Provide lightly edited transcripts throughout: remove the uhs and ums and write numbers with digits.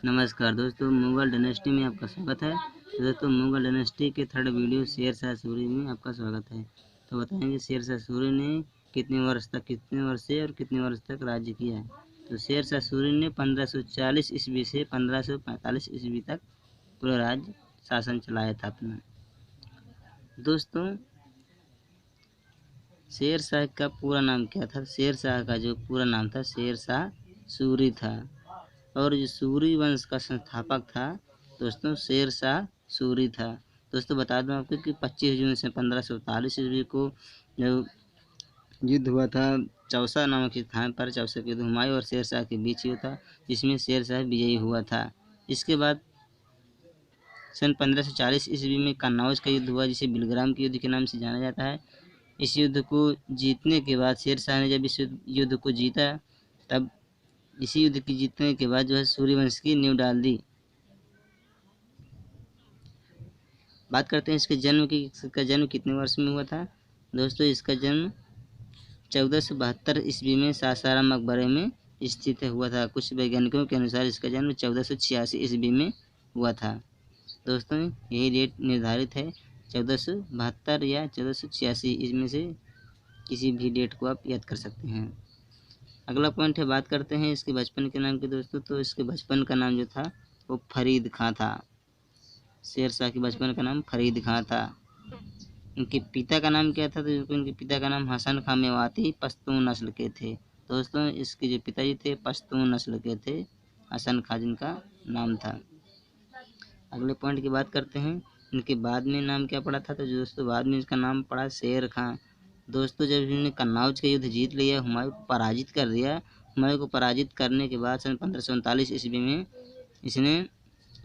नमस्कार दोस्तों, मुगल डायनेस्टी में आपका स्वागत है। तो दोस्तों, मुगल डायनेस्टी के थर्ड वीडियो शेर शाह सूरी में आपका स्वागत है। तो बताएंगे शेर शाह सूरी ने कितने वर्ष से और कितने वर्ष तक राज्य किया है। तो शेर शाह सूरी ने 1540 ईस्वी से 1545 ईस्वी तक पूरा राज्य शासन चलाया था अपना। दोस्तों, शेर शाह का पूरा नाम क्या था? शेर शाह का जो पूरा नाम था शेर शाह सूरी था, और जो सूरी वंश का संस्थापक था दोस्तों शेर शाह सूरी था। दोस्तों, बता दूं आपको कि 25 जून से 1547 ईस्वी को जो युद्ध हुआ था चौसा नामक स्थान पर, चौसा के युद्ध हुमायूं और शेर शाह के बीच हुआ था, जिसमें शेर शाह विजयी हुआ था। इसके बाद सन 1540 ईस्वी में कन्नौज का युद्ध हुआ, जिसे बिलग्राम के युद्ध के नाम से जाना जाता है। इस युद्ध को जीतने के बाद शेर शाह ने जब इस युद्ध को जीता, तब इसी युद्ध की जीतने के बाद जो है सूर्यवंश की नींव डाल दी। बात करते हैं इसके जन्म की। इसका जन्म कितने वर्ष में हुआ था? दोस्तों, इसका जन्म 1472 ईस्वी में सासाराम मकबरे में स्थित हुआ था। कुछ वैज्ञानिकों के अनुसार इसका जन्म 1486 ईस्वी में हुआ था। दोस्तों, यही डेट निर्धारित है, 1472 या 1486, इसमें से किसी भी डेट को आप याद कर सकते हैं। अगला पॉइंट है, बात करते हैं इसके बचपन के नाम के। दोस्तों, तो इसके बचपन का नाम जो था वो फरीद खां था। शेर शाह के बचपन का नाम फरीद खां था। इनके पिता का नाम क्या था? तो इनके पिता का नाम हसन खां मेवाती पश्तून नस्ल के थे। दोस्तों, इसके जो पिताजी थे पश्तून नस्ल के थे, हसन खां जिनका नाम था। अगले पॉइंट की बात करते हैं, इनके बाद में नाम क्या पड़ा था? तो दोस्तों, बाद में इसका नाम पड़ा शेर खां। दोस्तों, जब इन्होंने कन्नौज का युद्ध जीत लिया, हुमायूं को पराजित कर दिया, हुमायूं को पराजित करने के बाद सन 1539 ईस्वी में इसने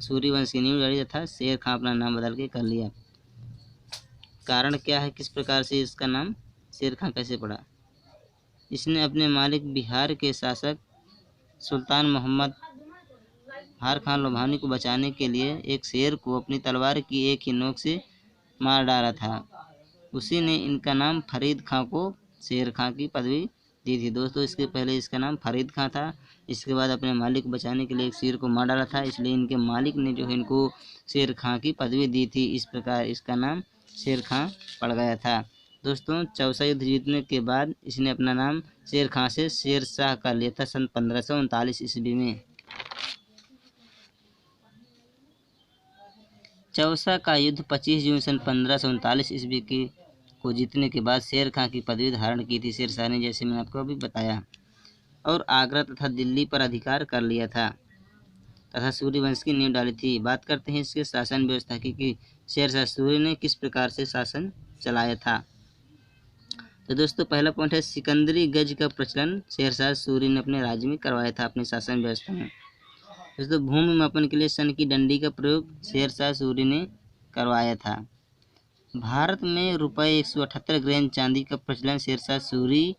सूर्यवंश की नींव डाली तथा शेर खां अपना नाम बदल के कर लिया। कारण क्या है, किस प्रकार से इसका नाम शेर खां कैसे पड़ा? इसने अपने मालिक बिहार के शासक सुल्तान मोहम्मद हार खान लोभानी को बचाने के लिए एक शेर को अपनी तलवार की एक ही नोक से मार डाला था। उसी ने इनका नाम फरीद खां को शेर खां की पदवी दी थी। दोस्तों, इसके पहले इसका नाम फरीद खां था। इसके बाद अपने मालिक को बचाने के लिए एक शेर को मार डाला था, इसलिए इनके मालिक ने जो है इनको शेर खां की पदवी दी थी। इस प्रकार इसका नाम शेर खां पड़ गया था। दोस्तों, चौसा युद्ध जीतने के बाद इसने अपना नाम शेर खां से शेर शाह कर लिया था सन 1539 ईस्वी में। चौसा का युद्ध 25 जून सन 1539 ईस्वी को जीतने के बाद शेर खां की पदवी धारण की थी शेर शाह ने, जैसे मैंने आपको अभी बताया, और आगरा तथा दिल्ली पर अधिकार कर लिया था तथा सूर्यवंश की नींव डाली थी। बात करते हैं इसके शासन व्यवस्था की कि शेर शाह सूरी ने किस प्रकार से शासन चलाया था। तो दोस्तों, पहला पॉइंट है, सिकंदरी गज का प्रचलन शेर शाह सूरी ने अपने राज्य में करवाया था, अपने शासन व्यवस्था में। दोस्तों, भूमि मापन के लिए सन की डंडी का प्रयोग शेर शाह सूरी ने करवाया था। भारत में रुपये 178 ग्राम चांदी का प्रचलन शेर शाह सूरी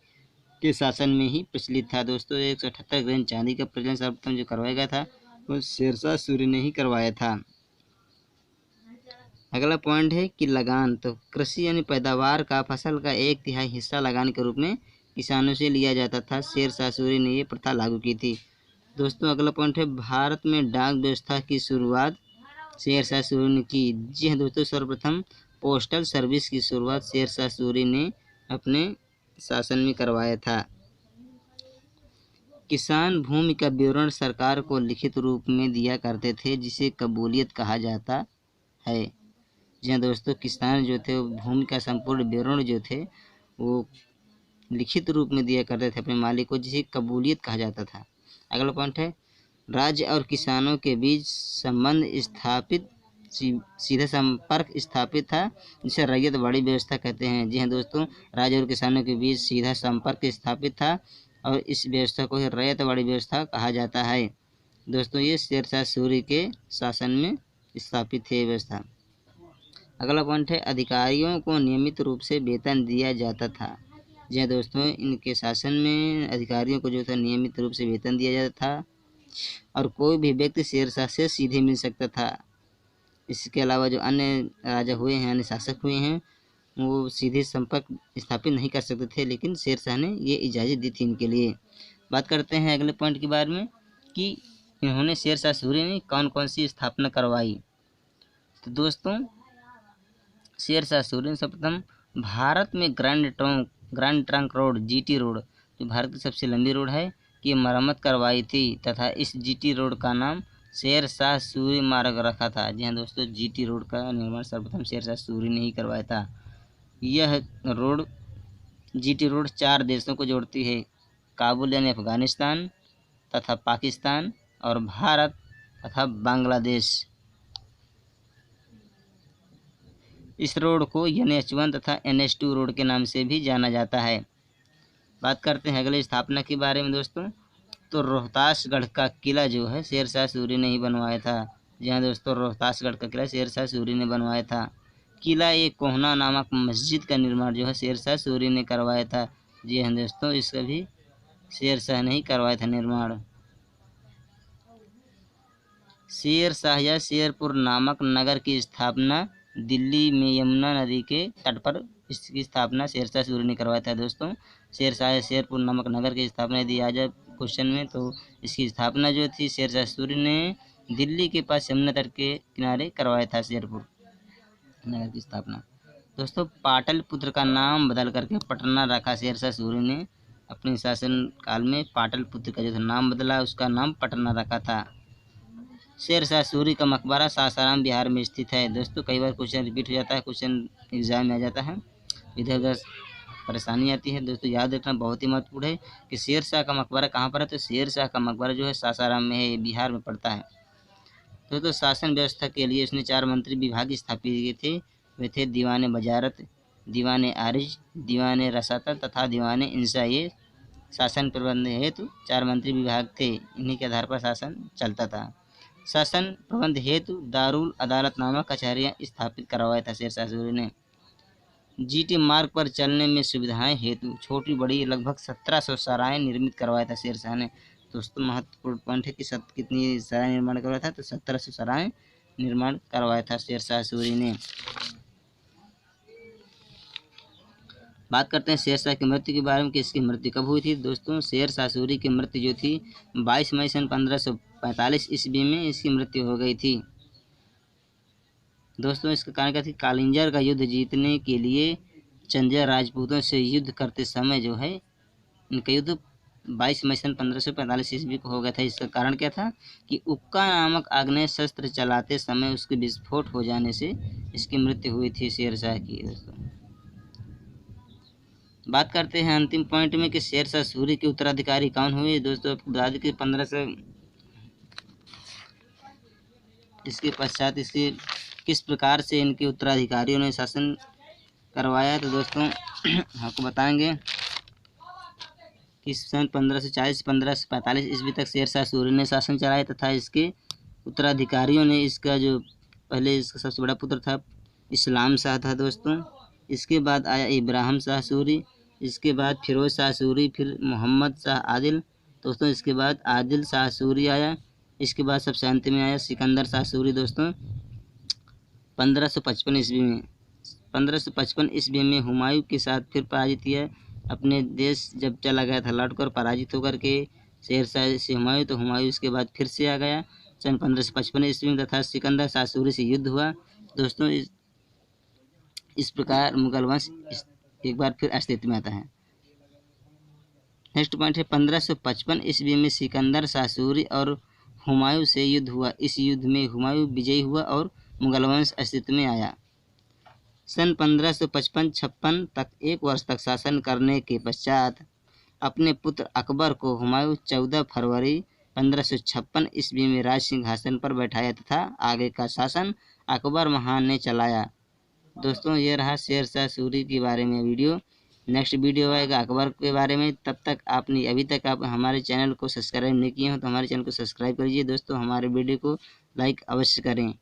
के शासन में ही प्रचलित था। दोस्तों, 178 ग्राम चांदी का प्रचलन सर्वप्रथम जो करवाया गया था वो शेर शाह सूरी ने ही करवाया था। अगला पॉइंट है कि लगान, तो कृषि यानी पैदावार का फसल का 1/3 हिस्सा लगान के रूप में किसानों से लिया जाता था। शेर शाह सूरी ने ये प्रथा लागू की थी। दोस्तों, अगला पॉइंट है, भारत में डाक व्यवस्था की शुरुआत शेर शाह सूरी ने की। जी हाँ दोस्तों, सर्वप्रथम पोस्टल सर्विस की शुरुआत शेर शाह सूरी ने अपने शासन में करवाया था। किसान भूमि का विवरण सरकार को लिखित रूप में दिया करते थे, जिसे कबूलियत कहा जाता है। जी हाँ दोस्तों, किसान जो थे भूमि का संपूर्ण विवरण जो थे वो लिखित रूप में दिया करते थे अपने मालिक को, जिसे कबूलियत कहा जाता था। अगला पॉइंट है, राज्य और किसानों के बीच संबंध स्थापित, सीधा संपर्क स्थापित था, जिसे रैयत बाड़ी व्यवस्था कहते हैं। जी हाँ दोस्तों, राज्य और किसानों के बीच सीधा संपर्क स्थापित था और इस व्यवस्था को रैयत बाड़ी व्यवस्था कहा जाता है। दोस्तों, ये शेर शाह सूरी के शासन में स्थापित है व्यवस्था। अगला पॉइंट है, अधिकारियों को नियमित रूप से वेतन दिया जाता था। जी हाँ दोस्तों, इनके शासन में अधिकारियों को जो था नियमित रूप से वेतन दिया जाता था और कोई भी व्यक्ति शेर शाह से सीधे मिल सकता था। इसके अलावा जो अन्य राजा हुए हैं, अन्य शासक हुए हैं, वो सीधे संपर्क स्थापित नहीं कर सकते थे, लेकिन शेर शाह ने ये इजाज़त दी थी इनके लिए। बात करते हैं अगले पॉइंट के बारे में कि इन्होंने शेरशाह सूरी ने कौन कौन सी स्थापना करवाई? तो दोस्तों शेरशाह सूरी ने सर्वप्रथम भारत में grand trunk road GT road, जो भारत की सबसे लंबी रोड है, की मरम्मत करवाई थी तथा इस जीटी रोड का नाम शेरशाह सूरी मार्ग रखा था। जी हाँ दोस्तों, जीटी रोड का निर्माण सर्वप्रथम शेरशाह सूरी ने ही करवाया था। यह रोड जीटी रोड 4 देशों को जोड़ती है, काबुल यानी अफगानिस्तान तथा पाकिस्तान और भारत तथा बांग्लादेश। इस रोड को NH1 तथा NH2 रोड के नाम से भी जाना जाता है। बात करते हैं अगले स्थापना के बारे में दोस्तों। तो रोहतासगढ़ का किला जो है शेरशाह सूरी ने ही बनवाया था। जी हाँ दोस्तों, रोहतासगढ़ का किला शेरशाह सूरी ने बनवाया था। किला ए कोहना नामक मस्जिद का निर्माण जो है शेरशाह सूरी ने करवाया था। जी हाँ दोस्तों, इसका भी शेरशाह ने ही करवाया था निर्माण। शेरशाह या शेरपुर नामक नगर की स्थापना दिल्ली में यमुना नदी के तट पर इसकी स्थापना शेरशाह सूरी ने करवाया था। दोस्तों शेरशाह या शेरपुर नामक नगर की स्थापना यदि आ जाए क्वेश्चन में, तो इसकी स्थापना जो थी शेरशाह सूरी ने दिल्ली के पास यमुना तट के किनारे करवाया था शेरपुर नगर की स्थापना। दोस्तों पाटलिपुत्र का नाम बदल करके पटना रखा शेरशाह सूरी ने। अपने शासन काल में पाटलिपुत्र का जो नाम बदला, उसका नाम पटना रखा था। शेरशाह सूरी का मकबरा सासाराम बिहार में स्थित है। दोस्तों कई बार क्वेश्चन रिपीट हो जाता है, क्वेश्चन एग्जाम में आ जाता है, इधर उधर परेशानी आती है। दोस्तों याद रखना बहुत ही महत्वपूर्ण है कि शेरशाह का मकबरा कहाँ पर है। तो शेरशाह का मकबरा जो है सासाराम में है, बिहार में पड़ता है। दोस्तों शासन व्यवस्था के लिए उसने 4 मंत्री विभाग स्थापित किए थे। वे थे दीवान बजारत, दीवान आरिज, दीवान रसाता तथा दीवान इंसा। ये शासन प्रबंध हेतु 4 मंत्री विभाग थे, इन्हीं के आधार पर शासन चलता था। शासन प्रबंध हेतु दारुल अदालत नामक कचहरियाँ स्थापित करवाया था शेरशाह सूरी ने। जीटी मार्ग पर चलने में सुविधाएं हेतु छोटी बड़ी लगभग 1700 सराय निर्मित करवाया था शेरशाह ने। दोस्तों महत्वपूर्ण पॉइंट है कि कितनी सराय निर्माण करवाया था, तो 1700 सराय निर्माण करवाया था शेरशाह सूरी ने। बात करते हैं शेरशाह की मृत्यु के बारे में कि इसकी मृत्यु कब हुई थी। दोस्तों शेरशाह सूरी की मृत्यु जो थी 22 मई सन 1545 ईस्वी में इसकी मृत्यु हो गई थी। दोस्तों इसका कारण क्या थी, कालिंजर का युद्ध जीतने के लिए चंदेल राजपूतों से युद्ध करते समय जो है इनका युद्ध 22 मई सन 1545 ईस्वी को हो गया था। इसका कारण क्या था कि उक्का नामक आग्नेय शस्त्र चलाते समय उसके विस्फोट हो जाने से इसकी मृत्यु हुई थी शेरशाह की। दोस्तों बात करते हैं अंतिम पॉइंट में कि शेरशाह सूरी के उत्तराधिकारी कौन हुए। दोस्तों बता दें कि 1500 इसके पश्चात इसके किस प्रकार से इनके उत्तराधिकारियों ने शासन करवाया। तो दोस्तों आपको बताएंगे कि सन 1540 1545 ईस्वी तक शेरशाह सूरी ने शासन चलाया तथा इसके उत्तराधिकारियों ने इसका जो पहले इसका सबसे बड़ा पुत्र था इस्लाम शाह था। दोस्तों इसके बाद आया इब्राहिम शाह सूरी, इसके बाद फिरोज शाह सूरी, फिर मोहम्मद शाह आदिल। दोस्तों इसके बाद आदिल शाह सूरी आया। इसके बाद सबसे अंत में आया सिकंदर शाह सूरी। दोस्तों 1555 ईस्वी में 1555 ईस्वी में हुमायूं के साथ फिर पराजित किया। अपने देश जब चला गया था लौट कर पराजित होकर के शेरशाह से हुमायूं, तो हुमायूं इसके बाद फिर से आ गया सन 1555 ईस्वी में तथा सिकंदर शाह सूरी से युद्ध हुआ। दोस्तों इस प्रकार मुगल वंश एक बार फिर अस्तित्व में आता है। नेक्स्ट पॉइंट है 1555 ईस्वी में सिकंदर शाह सूरी और हुमायूं से युद्ध हुआ। इस युद्ध में हुमायूं विजयी हुआ और मुगल वंश अस्तित्व में आया। सन 1555-56 तक 1 वर्ष तक शासन करने के पश्चात अपने पुत्र अकबर को हुमायूं 14 फरवरी 1556 ईस्वी में राज सिंहासन पर बैठाया तथा आगे का शासन अकबर महान ने चलाया। दोस्तों ये रहा शेरशाह सूरी के बारे में वीडियो। नेक्स्ट वीडियो आएगा अकबर के बारे में। तब तक आपने अभी तक आप हमारे चैनल को सब्सक्राइब नहीं किए हो तो हमारे चैनल को सब्सक्राइब करिए। दोस्तों हमारे वीडियो को लाइक अवश्य करें।